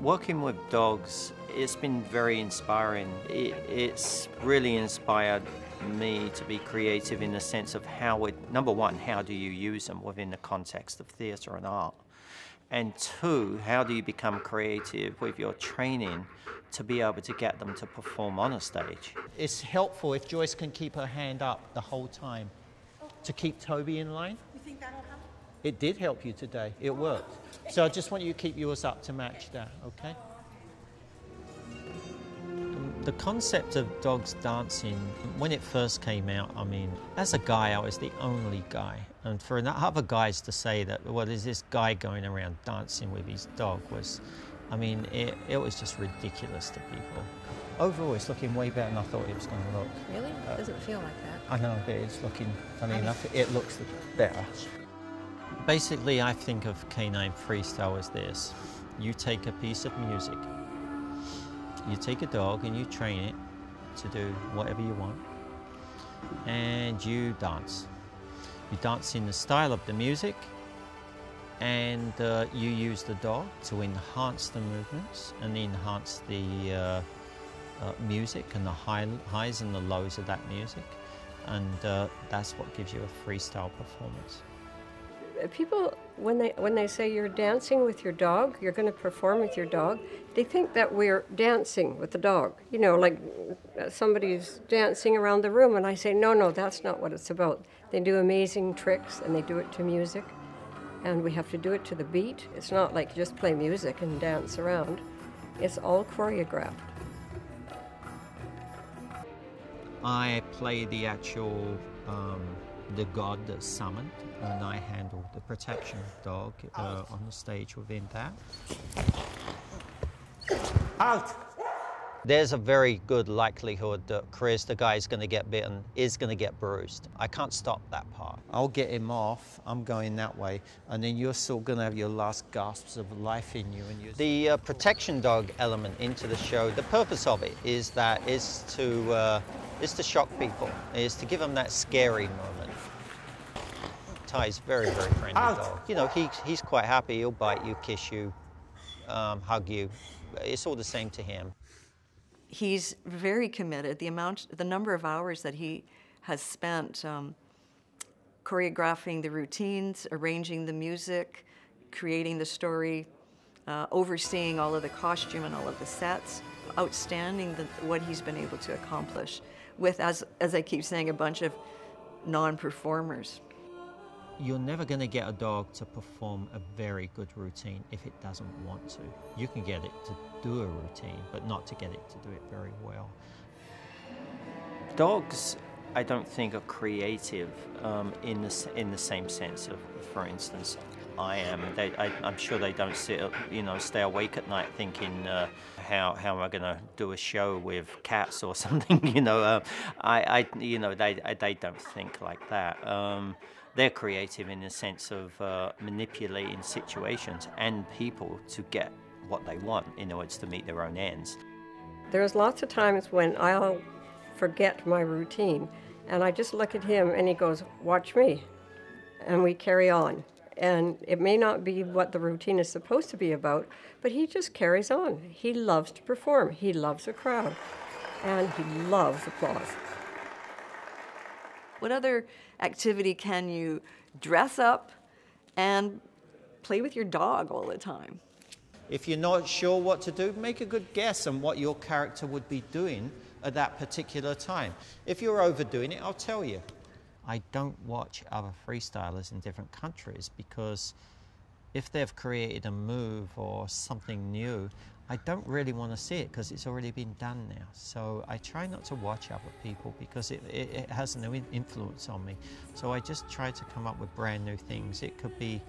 Working with dogs, it's been very inspiring. It's really inspired me to be creative in the sense of number one, how do you use them within the context of theatre and art? And two, how do you become creative with your training to be able to get them to perform on a stage? It's helpful if Joyce can keep her hand up the whole time to keep Toby in line. You think that'll help? It did help you today. It worked. So I just want you to keep yours up to match that, okay? The concept of dogs dancing, when it first came out, I mean, as a guy, I was the only guy. And for other guys to say that, well, there's this guy going around dancing with his dog was, I mean, it was just ridiculous to people. Overall, it's looking way better than I thought it was going to look. Really? It doesn't feel like that. I know, but it's looking, funny enough, it looks better. Basically, I think of canine freestyle as this. You take a piece of music, you take a dog and you train it to do whatever you want, and you dance. You dance in the style of the music, and you use the dog to enhance the movements and enhance the music and the highs and the lows of that music, and that's what gives you a freestyle performance. People, when they say you're dancing with your dog, you're going to perform with your dog, they think that we're dancing with the dog. You know, like somebody's dancing around the room, and I say, no, that's not what it's about. They do amazing tricks, and they do it to music, and we have to do it to the beat. It's not like just play music and dance around. It's all choreographed. I play the actual the god that's summoned, and I handle the protection dog on the stage within that. Out! There's a very good likelihood that Chris, the guy who's going to get bitten, is going to get bruised. I can't stop that part. I'll get him off, I'm going that way, and then you're still going to have your last gasps of life in you. And the protection dog element into the show, the purpose of it is to shock people, is to give them that scary moment. Ty's very, very friendly dog. You know, he's quite happy. He'll bite you, kiss you, hug you. It's all the same to him. He's very committed. The number of hours that he has spent choreographing the routines, arranging the music, creating the story, overseeing all of the costume and all of the sets. Outstanding what he's been able to accomplish with, as I keep saying, a bunch of non-performers. You're never going to get a dog to perform a very good routine if it doesn't want to. You can get it to do a routine, but not to get it to do it very well. Dogs, I don't think, are creative in the same sense of, for instance, I am. I'm sure they don't stay awake at night thinking, how am I going to do a show with cats or something? They don't think like that. They're creative in the sense of manipulating situations and people to get what they want in order to meet their own ends. There's lots of times when I'll forget my routine, and I just look at him and he goes, "Watch me," and we carry on. And it may not be what the routine is supposed to be about, but he just carries on. He loves to perform. He loves a crowd, and he loves applause. What other activity can you dress up and play with your dog all the time? If you're not sure what to do, make a good guess on what your character would be doing at that particular time. If you're overdoing it, I'll tell you. I don't watch other freestylers in different countries because if they've created a move or something new, I don't really want to see it because it's already been done now. So I try not to watch other people because it has no influence on me. So I just try to come up with brand new things. It could be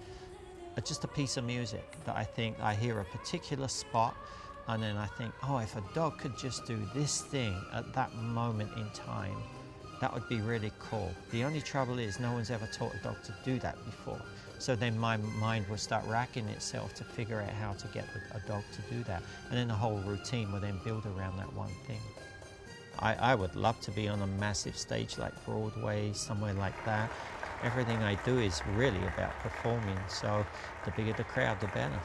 just a piece of music that I think I hear a particular spot, and then I think, oh, if a dog could just do this thing at that moment in time, that would be really cool. The only trouble is no one's ever taught a dog to do that before. So then my mind will start racking itself to figure out how to get a dog to do that. And then the whole routine will then build around that one thing. I would love to be on a massive stage like Broadway, somewhere like that. Everything I do is really about performing, so the bigger the crowd, the better.